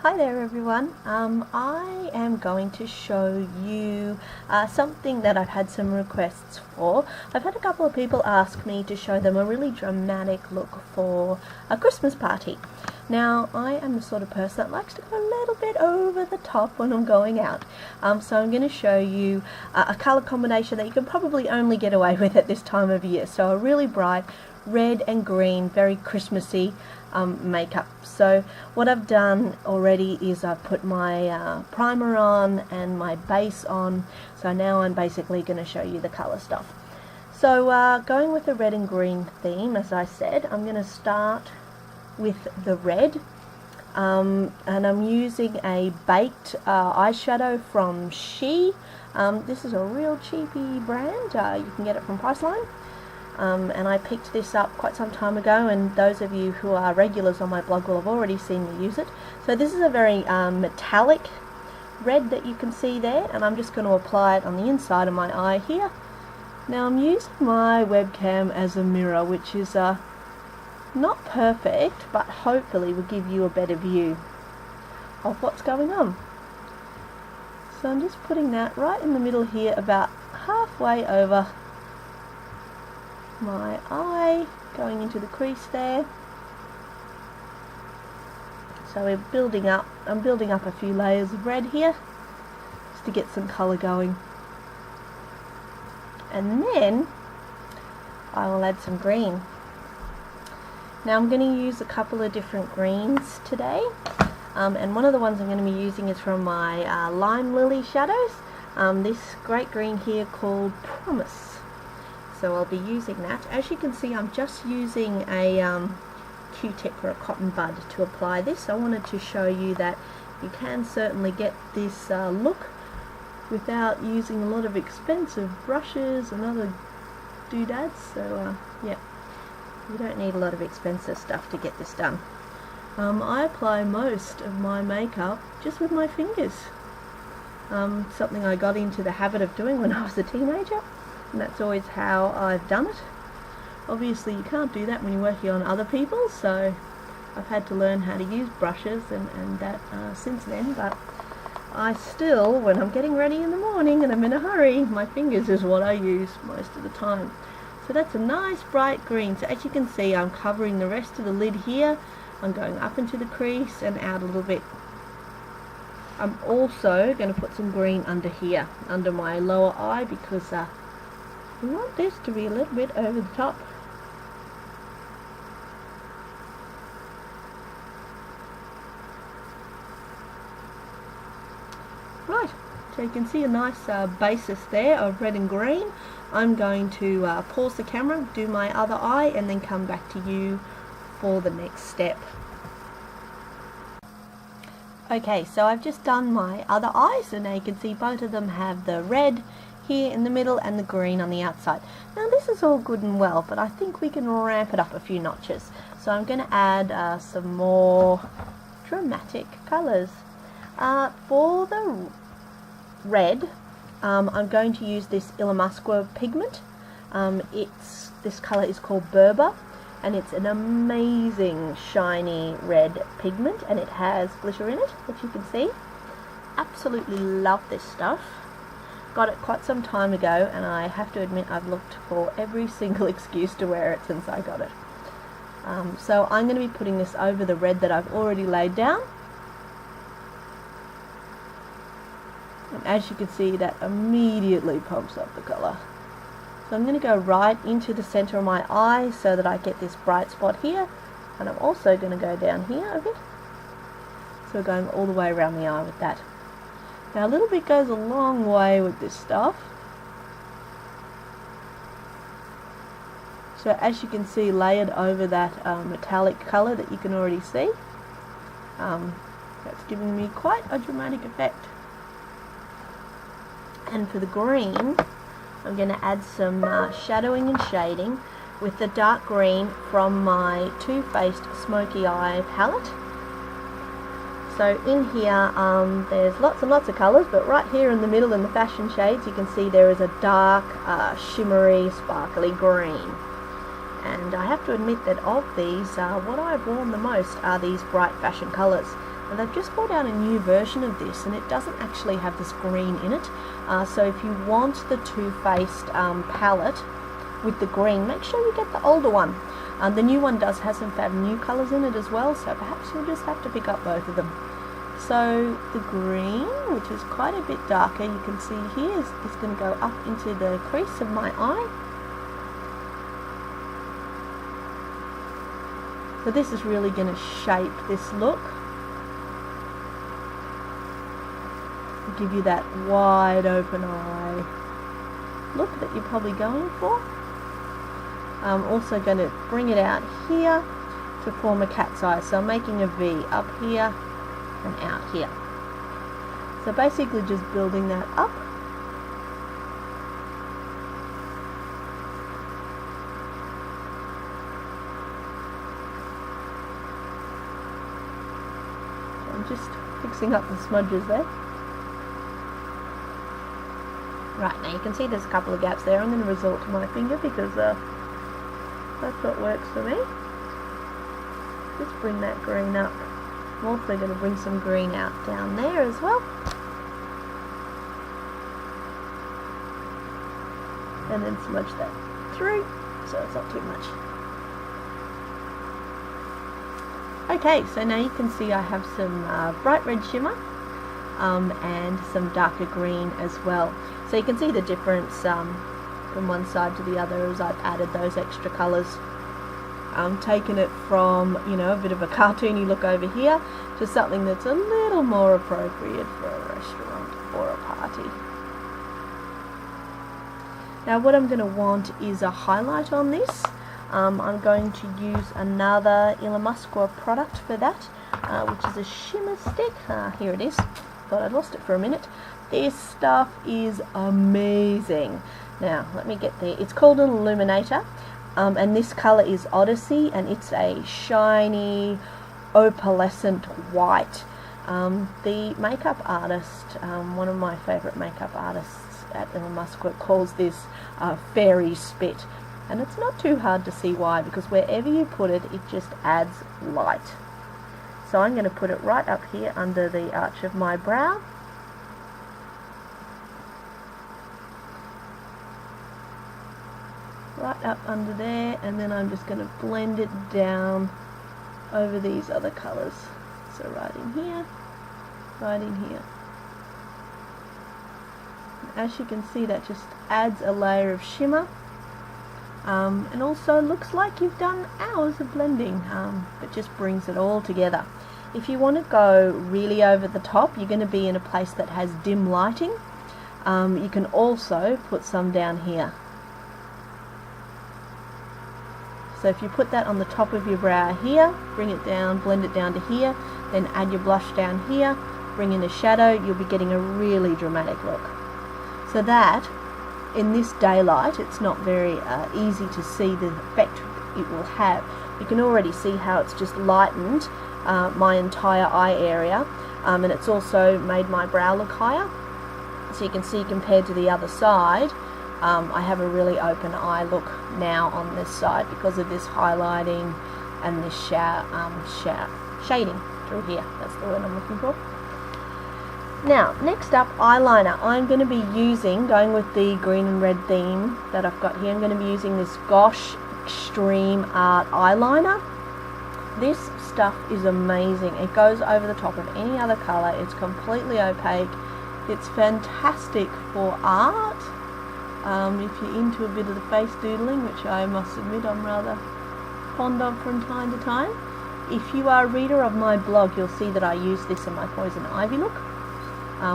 Hi there everyone. I am going to show you something that I've had some requests for. I've had a couple of people ask me to show them a really dramatic look for a Christmas party. Now, I am the sort of person that likes to go a little bit over the top when I'm going out. So I'm going to show you a colour combination that you can probably only get away with at this time of year. So a really bright red and green, very Christmassy makeup. So what I've done already is I've put my primer on and my base on, so now I'm basically going to show you the colour stuff. So going with the red and green theme, as I said, I'm going to start with the red, and I'm using a baked eyeshadow from She. This is a real cheapy brand, you can get it from Priceline. And I picked this up quite some time ago, and those of you who are regulars on my blog will have already seen me use it. So this is a very metallic red that you can see there, and I'm just going to apply it on the inside of my eye here. Now I'm using my webcam as a mirror, which is not perfect, but hopefully will give you a better view of what's going on. So I'm just putting that right in the middle here, about halfway over my eye, going into the crease there. So we're building up, I'm building up a few layers of red here just to get some colour going, and then I will add some green. Now I'm going to use a couple of different greens today, and one of the ones I'm going to be using is from my Lime Lily shadows, this great green here called Promise. So I'll be using that. As you can see, I'm just using a Q-tip or a cotton bud to apply this. I wanted to show you that you can certainly get this look without using a lot of expensive brushes and other doodads. So yeah, you don't need a lot of expensive stuff to get this done. I apply most of my makeup just with my fingers. Something I got into the habit of doing when I was a teenager, and that's always how I've done it. Obviously you can't do that when you're working on other people, so I've had to learn how to use brushes and that since then, but I still, when I'm getting ready in the morning and I'm in a hurry, my fingers is what I use most of the time. So that's a nice bright green. So as you can see, I'm covering the rest of the lid here. I'm going up into the crease and out a little bit. I'm also going to put some green under here, under my lower eye, because we want this to be a little bit over the top. Right, so you can see a nice basis there of red and green. I'm going to pause the camera, do my other eye, and then come back to you for the next step. Okay, so I've just done my other eye, so now you can see both of them have the red here in the middle and the green on the outside. Now this is all good and well, but I think we can ramp it up a few notches. So I'm going to add some more dramatic colours. For the red, I'm going to use this Illamasqua pigment. This colour is called Berber, and it's an amazing shiny red pigment, and it has glitter in it, which you can see. Absolutely love this stuff. Got it quite some time ago, and I have to admit I've looked for every single excuse to wear it since I got it. So I'm going to be putting this over the red that I've already laid down. And as you can see, that immediately pumps up the colour. So I'm going to go right into the centre of my eye so that I get this bright spot here, and I'm also going to go down here a bit. So going all the way around the eye with that. Now a little bit goes a long way with this stuff. So as you can see, layered over that metallic colour that you can already see, that's giving me quite a dramatic effect. And for the green, I'm going to add some shadowing and shading with the dark green from my Too Faced Smoky Eye palette. So in here there's lots and lots of colours, but right here in the middle in the fashion shades you can see there is a dark, shimmery, sparkly green. And I have to admit that of these, what I've worn the most are these bright fashion colours. And they've just brought out a new version of this, and it doesn't actually have this green in it. So if you want the Too Faced palette with the green, make sure you get the older one. The new one does have some fab new colours in it as well, so perhaps you'll just have to pick up both of them. So the green, which is quite a bit darker, you can see here is going to go up into the crease of my eye. So this is really going to shape this look. Give you that wide open eye look that you're probably going for. I'm also going to bring it out here to form a cat's eye. So I'm making a V up here and out here. So basically just building that up. I'm just fixing up the smudges there. Right, now you can see there's a couple of gaps there. I'm going to resort to my finger because that's what works for me. Just bring that green up. I'm also going to bring some green out down there as well. And then smudge that through so it's not too much. Okay, so now you can see I have some bright red shimmer and some darker green as well. So you can see the difference from one side to the other as I've added those extra colours. Taken it from, you know, a bit of a cartoony look over here to something that's a little more appropriate for a restaurant or a party. Now what I'm going to want is a highlight on this. I'm going to use another Illamasqua product for that, which is a shimmer stick. Here it is. Thought I'd lost it for a minute. This stuff is amazing. Now let me get there. It's called an illuminator. And this colour is Odyssey, and it's a shiny opalescent white. The makeup artist, one of my favourite makeup artists at Illamasqua, calls this fairy spit, and it's not too hard to see why, because wherever you put it, it just adds light. So I'm going to put it right up here under the arch of my brow. Right up under there, and then I'm just going to blend it down over these other colours. So right in here, right in here. As you can see, that just adds a layer of shimmer, and also looks like you've done hours of blending, but just brings it all together. If you want to go really over the top, you're going to be in a place that has dim lighting. You can also put some down here. So if you put that on the top of your brow here, bring it down, blend it down to here, then add your blush down here, bring in a shadow, you'll be getting a really dramatic look. So that, in this daylight, it's not very easy to see the effect it will have. You can already see how it's just lightened my entire eye area, and it's also made my brow look higher. So you can see compared to the other side, I have a really open eye look now on this side because of this highlighting and this shading through here. That's the word I'm looking for. Now, next up, eyeliner. I'm going to be using, going with the green and red theme that I've got here, I'm going to be using this Gosh Extreme Art eyeliner. This stuff is amazing. It goes over the top of any other colour. It's completely opaque. It's fantastic for art. If you're into a bit of the face doodling, which I must admit I'm rather fond of from time to time. If you are a reader of my blog, you'll see that I use this in my Poison Ivy look,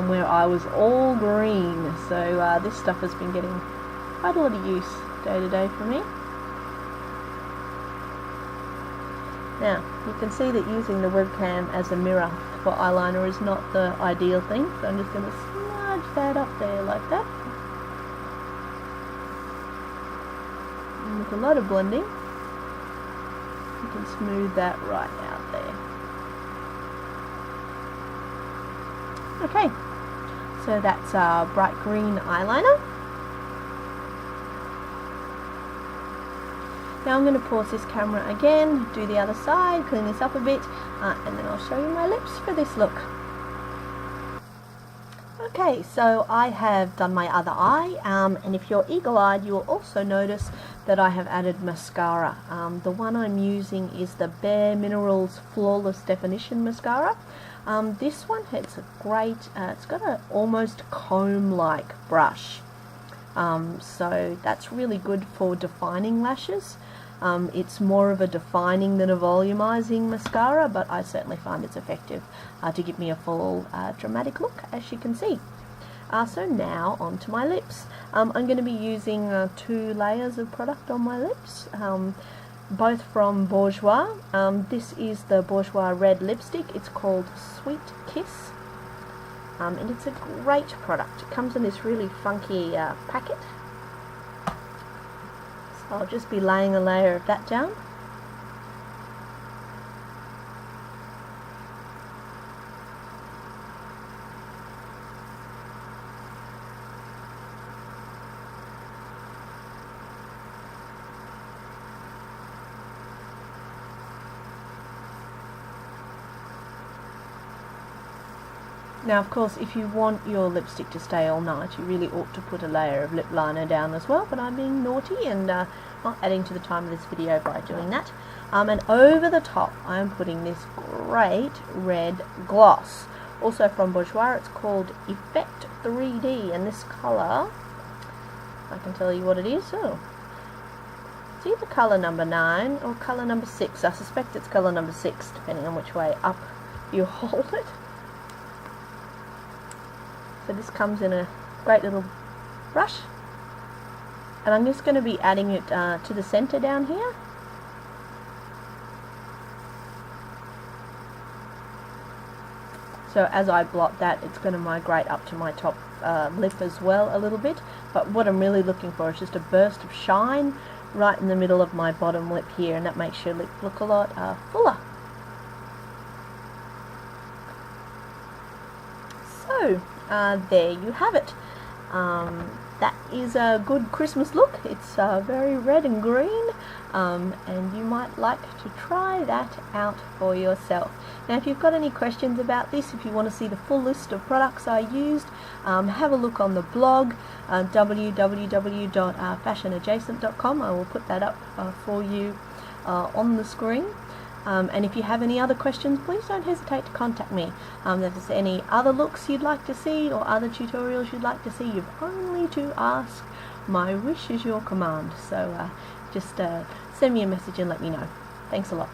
where I was all green. So this stuff has been getting quite a lot of use day to day for me. Now, you can see that using the webcam as a mirror for eyeliner is not the ideal thing, so I'm just going to smudge that up there like that. And with a lot of blending, you can smooth that right out there. Okay, so that's our bright green eyeliner. Now I'm going to pause this camera again, do the other side, clean this up a bit, and then I'll show you my lips for this look. Okay, so I have done my other eye, and if you're eagle-eyed, you will also notice that I have added mascara. The one I'm using is the Bare Minerals Flawless Definition Mascara. This one, it's a great, it's got an almost comb-like brush. So that's really good for defining lashes. It's more of a defining than a volumizing mascara, but I certainly find it's effective to give me a full dramatic look, as you can see. So now onto my lips. I'm going to be using 2 layers of product on my lips, both from Bourjois. This is the Bourjois red lipstick. It's called Sweet Kiss, and it's a great product. It comes in this really funky packet. So I'll just be laying a layer of that down. Now, of course, if you want your lipstick to stay all night, you really ought to put a layer of lip liner down as well, but I'm being naughty and not adding to the time of this video by doing that. And over the top, I'm putting this great red gloss, also from Bourjois. It's called Effect 3D, and this colour, I can tell you what it is. Oh, it's either colour number 9 or colour number 6. I suspect it's colour number 6, depending on which way up you hold it. So this comes in a great little brush, and I'm just going to be adding it to the center down here. So as I blot that, it's going to migrate up to my top lip as well a little bit, but what I'm really looking for is just a burst of shine right in the middle of my bottom lip here, and that makes your lip look a lot fuller. So there you have it. That is a good Christmas look. It's very red and green, and you might like to try that out for yourself. Now, if you've got any questions about this, if you want to see the full list of products I used, have a look on the blog, www.fashionadjacent.com. I will put that up for you on the screen. And if you have any other questions, please don't hesitate to contact me. If there's any other looks you'd like to see or other tutorials you'd like to see, you've only to ask. My wish is your command. So just send me a message and let me know. Thanks a lot.